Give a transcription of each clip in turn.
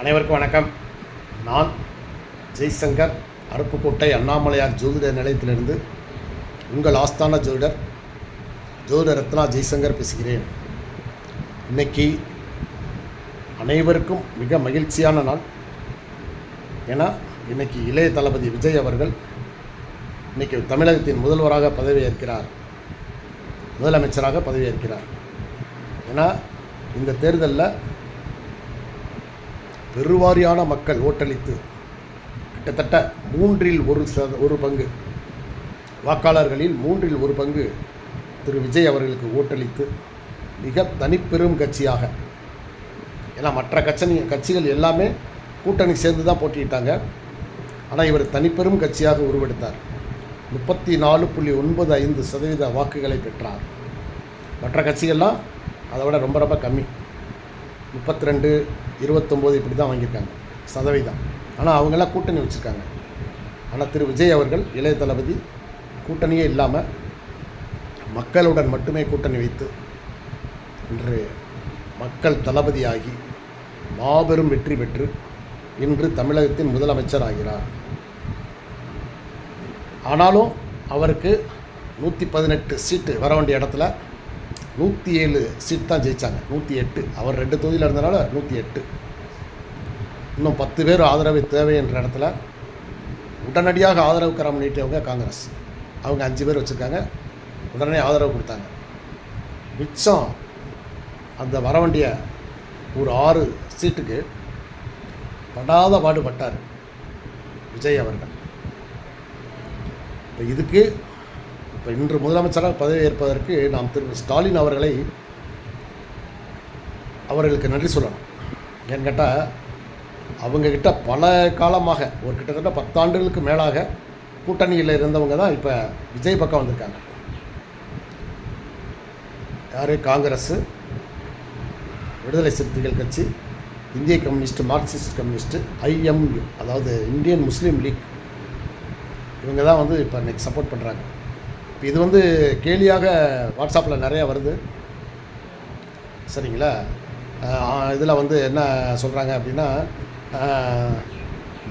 அனைவருக்கும் வணக்கம். நான் ஜெய்சங்கர், அருப்புக்கோட்டை அண்ணாமலையார் ஜோதிட நிலையத்திலிருந்து உங்கள் ஆஸ்தான ஜோதிட ரத்னா ஜெய்சங்கர் பேசுகிறேன். இன்றைக்கி அனைவருக்கும் மிக மகிழ்ச்சியான நாள். ஏன்னா இன்றைக்கி இளைய தளபதி விஜய் அவர்கள் இன்றைக்கி தமிழகத்தின் முதல்வராக பதவியேற்கிறார், முதலமைச்சராக பதவியேற்கிறார். ஏன்னா இந்த தேர்தலில் பெருவாரியான மக்கள் ஓட்டளித்து கிட்டத்தட்ட 1/3 வாக்காளர்களில் 1/3 திரு விஜய் அவர்களுக்கு ஓட்டளித்து மிக தனிப்பெரும் கட்சியாக, ஏன்னா மற்ற கட்சிகள் எல்லாமே கூட்டணி சேர்ந்து தான் போட்டியிட்டாங்க. ஆனால் இவர் தனிப்பெரும் கட்சியாக உருவெடுத்தார். 34.95% வாக்குகளை பெற்றார். மற்ற கட்சிகள்லாம் அதை விட ரொம்ப ரொம்ப கம்மி, 32, 29 இப்படி தான் வாங்கியிருக்காங்க சதவீதம். ஆனால் அவங்கெல்லாம் கூட்டணி வச்சுருக்காங்க. ஆனால் திரு விஜய் அவர்கள் இளைய தளபதி கூட்டணியே இல்லாமல் மக்களுடன் மட்டுமே கூட்டணி வைத்து இன்று மக்கள் தளபதியாகி மாபெரும் வெற்றி பெற்று இன்று தமிழகத்தின் முதலமைச்சர் ஆகிறார். ஆனாலும் அவருக்கு 118 சீட்டு வர வேண்டிய இடத்துல 107 சீட் தான் ஜெயித்தாங்க. 108, அவர் 2 தொகுதியில் இருந்தனால 108. இன்னும் 10 பேர் ஆதரவு தேவை என்ற இடத்துல உடனடியாக ஆதரவு கரம் நீட்டியவங்க காங்கிரஸ். அவங்க 5 பேர் வச்சுருக்காங்க, உடனே ஆதரவு கொடுத்தாங்க. மிச்சம் அந்த வர வேண்டிய ஒரு 6 சீட்டுக்கு படாத பாடுபட்டார் விஜய் அவர்கள். இப்போ இதுக்கு இன்று முதலமைச்சராக பதவி ஏற்பதற்கு நாம் திரு ஸ்டாலின் அவர்களுக்கு நன்றி சொல்லணும். ஏன்னு கேட்டால் அவங்கக்கிட்ட பல காலமாக ஒரு கிட்டத்தட்ட 10 ஆண்டுகளுக்கு மேலாக கூட்டணியில் இருந்தவங்க தான் இப்போ விஜய் பக்கம் வந்திருக்காங்க. யார்? காங்கிரஸ், விடுதலை சிறுத்தைகள் கட்சி, இந்திய கம்யூனிஸ்ட், மார்க்சிஸ்ட் கம்யூனிஸ்ட்டு, IMU அதாவது இந்தியன் முஸ்லீம் லீக், இவங்க தான் வந்து இப்போ இன்றைக்கி சப்போர்ட் பண்ணுறாங்க. இப்போ இது கேலியாக வாட்ஸ்அப்பில் நிறையா வருது, சரிங்களா? இதில் என்ன சொல்கிறாங்க அப்படின்னா,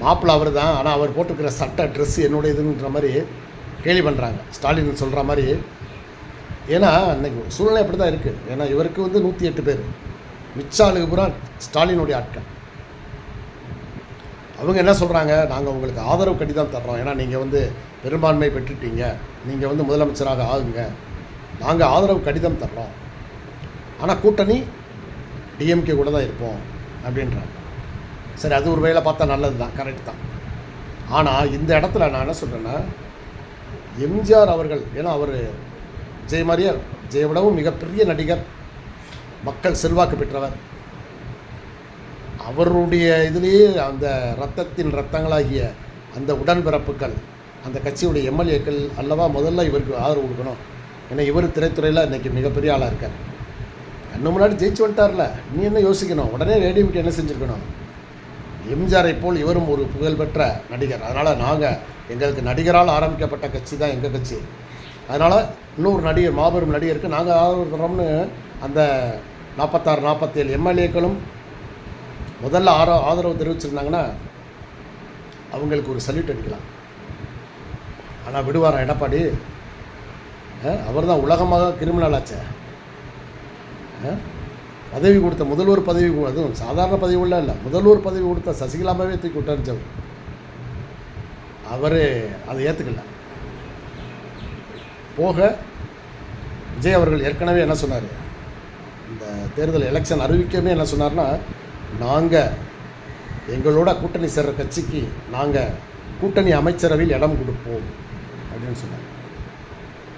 மாப்பிள்ளை அவர் தான், ஆனால் அவர் போட்டுக்கிற சட்டை ட்ரெஸ்ஸு என்னுடைய இதுன்ற மாதிரி கேலி பண்ணுறாங்க ஸ்டாலின் சொல்கிற மாதிரி. ஏன்னா இன்றைக்கி சூழ்நிலை அப்படி தான் இருக்குது. ஏன்னா இவருக்கு 108 பேர், மிச்ச ஆளுக்கு பூரா ஸ்டாலினுடைய ஆட்கள். அவங்க என்ன சொல்கிறாங்க, நாங்கள் உங்களுக்கு ஆதரவு கடிதம் தர்றோம், ஏன்னா நீங்கள் பெரும்பான்மை பெற்றுட்டீங்க, நீங்கள் முதலமைச்சராக ஆகுங்க, நாங்கள் ஆதரவு கடிதம் தர்றோம், ஆனால் கூட்டணி டிஎம்கே கூட தான் இருப்போம் அப்படின்றாங்க. சரி, அது ஒரு வேளை பார்த்தா நல்லது தான், கரெக்ட் தான். ஆனால் இந்த இடத்துல நான் என்ன சொல்கிறேன்னா, எம்ஜிஆர் அவர்கள், ஏன்னா அவர் விஜய் மாதிரியே, விஜயை விடவும் மிகப்பெரிய நடிகர், மக்கள் செல்வாக்கு பெற்றவர், அவருடைய இதிலேயே அந்த ரத்தங்களாகிய அந்த உடன்பிறப்புகள், அந்த கட்சியுடைய எம்எல்ஏக்கள் அல்லவா முதல்ல இவருக்கு ஆதரவு கொடுக்கணும். ஏன்னா இவர் திரைத்துறையில் இன்றைக்கி மிகப்பெரிய ஆளாக இருக்கார். கண்ணு முன்னாடி ஜெயிச்சு வந்துட்டார்ல, நீ என்ன யோசிக்கணும்? உடனே ஏடிஎம்கே என்ன செஞ்சுருக்கணும்? எம்ஜிஆரை போல் இவரும் ஒரு புகழ்பெற்ற நடிகர். அதனால் எங்களுக்கு நடிகரால் ஆரம்பிக்கப்பட்ட கட்சி தான் எங்கள் கட்சி. அதனால் இன்னொரு நடிகர், மாபெரும் நடிகருக்கு நாங்கள் ஆதரவு தரோம்னு அந்த 46, 47 எம்எல்ஏக்களும் முதல்ல ஆதரவு தெரிவிச்சிருந்தாங்கன்னா அவங்களுக்கு ஒரு சல்யூட் அடிக்கலாம். ஆனால் விடுவாரா எடப்பாடி? அவர் தான் உலகமாக கிரிமினல் ஆச்சே. பதவி கொடுத்த முதல்வர் பதவி, அதுவும் சாதாரண பதவி உள்ள இல்லை, முதல்வர் பதவி கொடுத்த சசிகலாமாவே தூக்கி விட்டார். அவர் அதை ஏற்றுக்கல. போக விஜய் அவர்கள் ஏற்கனவே என்ன சொன்னார், இந்த தேர்தல் எலெக்ஷன் அறிவிக்கவே என்ன சொன்னார்னா, நாங்கள் எங்களோட கூட்டணி சேர்கிற கட்சிக்கு நாங்கள் கூட்டணி அமைச்சரவையில் இடம் கொடுப்போம் அப்படின்னு சொன்னாங்க.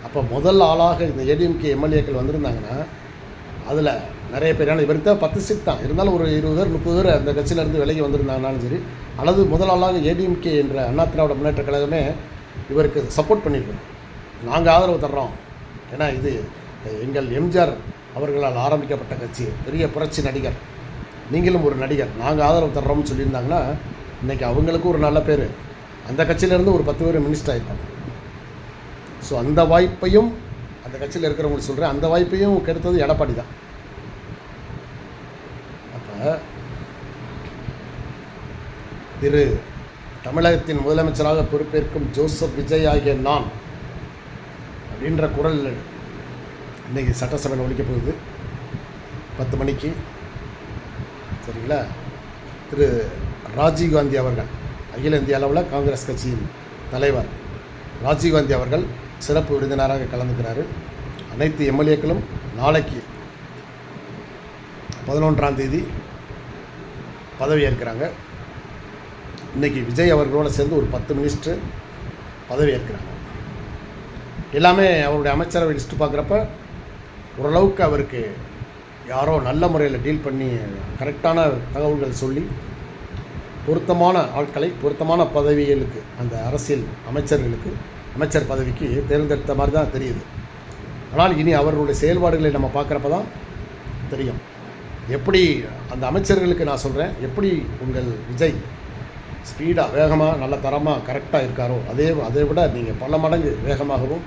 அப்போ முதல் ஆளாக இந்த ஏடிஎம்கே எம்எல்ஏக்கள் வந்திருந்தாங்கன்னா அதில் நிறைய பேர், ஏன்னா இவருக்கு தான் 10 சீட் தான் இருந்தாலும் ஒரு 20 பேர் 30 பேர் அந்த கட்சியிலேருந்து விலகி வந்திருந்தாங்கனாலும் சரி, அல்லது முதல் ஆளாக ஏடிஎம்கே என்ற அண்ணா திராவிட முன்னேற்ற கழகமே இவருக்கு சப்போர்ட் பண்ணியிருக்கணும். நாங்கள் ஆதரவு தர்றோம், ஏன்னா இது எங்கள் எம்ஜிஆர் அவர்களால் ஆரம்பிக்கப்பட்ட கட்சி, பெரிய புரட்சி நடிகர், நீங்களும் ஒரு நடிகர், நாங்கள் ஆதரவு தர்றோம்னு சொல்லியிருந்தாங்கன்னா இன்றைக்கி அவங்களுக்கும் ஒரு நல்ல பேர், அந்த கட்சியிலேருந்து ஒரு 10 பேர் மினிஸ்டர் ஆகிருப்பாங்க. ஸோ அந்த வாய்ப்பையும் அந்த கட்சியில் இருக்கிறவங்களுக்கு சொல்கிறேன், அந்த வாய்ப்பையும் கெடுத்தது எடப்பாடி தான். அப்போ திரு தமிழகத்தின் முதலமைச்சராக பொறுப்பேற்கும் ஜோசப் விஜய் ஆகிய நான் அப்படின்ற குரல் இன்றைக்கி சட்டசபையில் ஒலிக்கப் போகுது 10 மணிக்கு. சரிங்களா? திரு ராஜீவ்காந்தி அவர்கள், அகில இந்திய அளவில் காங்கிரஸ் கட்சியின் தலைவர் ராஜீவ்காந்தி அவர்கள் சிறப்பு விருந்தினராக கலந்துக்கிறாரு. அனைத்து எம்எல்ஏக்களும் நாளைக்கு 11ஆம் தேதி பதவி ஏற்கிறாங்க. இன்றைக்கி விஜய் அவர்களோடு சேர்ந்து ஒரு 10 மினிஸ்டர் பதவி ஏற்கிறாங்க. எல்லாமே அவருடைய அமைச்சரவை லிஸ்ட்டு பார்க்குறப்ப ஓரளவுக்கு அவருக்கு யாரோ நல்ல முறையில் டீல் பண்ணி கரெக்டான தகவல்கள் சொல்லி பொருத்தமான ஆட்களை பொருத்தமான பதவிகளுக்கு, அந்த அரசியல் அமைச்சர்களுக்கு, அமைச்சர் பதவிக்கு தேர்ந்தெடுத்த மாதிரி தான் தெரியுது. ஆனால் இனி அவர்களுடைய செயல்பாடுகளை நம்ம பார்க்குறப்ப தான் தெரியும் எப்படி அந்த அமைச்சர்களுக்கு. நான் சொல்கிறேன், எப்படி உங்கள் விஜய் ஸ்பீடாக வேகமாக நல்ல தரமாக கரெக்டாக இருக்காரோ அதை விட நீங்கள் பல மடங்கு வேகமாகவும்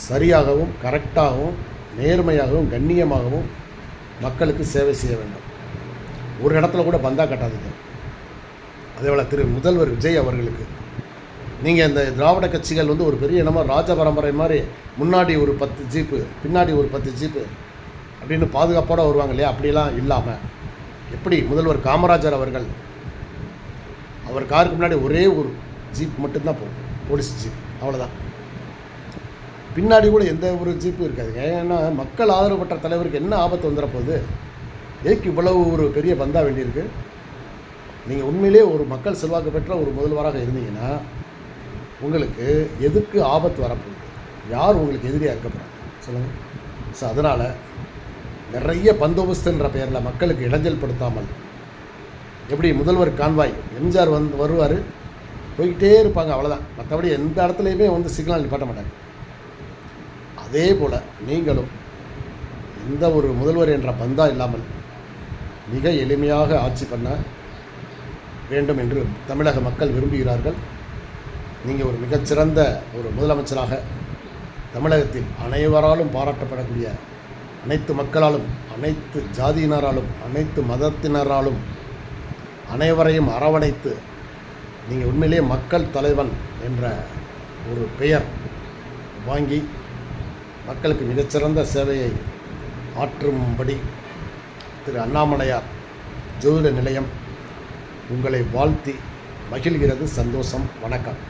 சரியாகவும் கரெக்டாகவும் நேர்மையாகவும் கண்ணியமாகவும் மக்களுக்கு சேவை செய்ய வேண்டும். ஒரு இடத்துல கூட பந்தா கட்டாதீங்க. அதேபோல் திரு முதல்வர் விஜய் அவர்களுக்கு நீங்கள் இந்த திராவிட கட்சிகள் வந்து ஒரு பெரிய என்னமோ ராஜ பரம்பரை மாதிரி முன்னாடி ஒரு 10 ஜீப்பு பின்னாடி ஒரு 10 ஜீப்பு அப்படின்னு பாதுகாப்போடு வருவாங்க இல்லையா? அப்படிலாம் இல்லாமல் எப்படி முதல்வர் காமராஜர் அவர்கள் அவர் காருக்கு முன்னாடி ஒரே ஒரு ஜீப் மட்டும்தான் போகும், போலீஸ் ஜீப், அவ்வளோதான். பின்னாடி கூட எந்த ஒரு ஜீப்பும் இருக்காதுங்க. ஏன்னா மக்கள் ஆதரவு பெற்ற தலைவருக்கு என்ன ஆபத்து வந்துட போகுது? எதுக்கு இவ்வளவு ஒரு பெரிய பந்தா வேண்டியிருக்கு? நீங்கள் உண்மையிலே ஒரு மக்கள் செல்வாக்கு பெற்ற ஒரு முதல்வராக இருந்தீங்கன்னா உங்களுக்கு எதுக்கு ஆபத்து வரப்போகுது? யார் உங்களுக்கு எதிரியாக இருக்க போகிறாங்க சொல்லுங்கள். ஸோ அதனால் நிறைய பந்தோபஸ்துன்ற பெயரில் மக்களுக்கு இடைஞ்சல் படுத்தாமல், எப்படி முதல்வர் கான்வாய் எம்ஜிஆர் வருவார், போய்கிட்டே இருப்பாங்க, அவ்வளோதான். மற்றபடி எந்த இடத்துலையுமே வந்து சிக்னல் நிப்பாட்ட மாட்டாங்க. அதே போல் நீங்களும் எந்த ஒரு முதல்வர் என்ற பந்தா இல்லாமல் மிக எளிமையாக ஆட்சி பண்ண வேண்டும் என்று தமிழக மக்கள் விரும்புகிறார்கள். நீங்கள் ஒரு மிகச்சிறந்த ஒரு முதலமைச்சராக தமிழகத்தில் அனைவராலும் பாராட்டப்படக்கூடிய, அனைத்து மக்களாலும், அனைத்து ஜாதியினராலும், அனைத்து மதத்தினராலும் அனைவரையும் அரவணைத்து நீங்கள் உண்மையிலே மக்கள் தலைவன் என்ற ஒரு பெயர் வாங்கி மக்களுக்கு மிகச்சிறந்த சேவையை ஆற்றும்படி திரு அண்ணாமலையார் ஜோதிட நிலையம் உங்களை வாழ்த்தி மகிழ்கிறது. சந்தோஷம். வணக்கம்.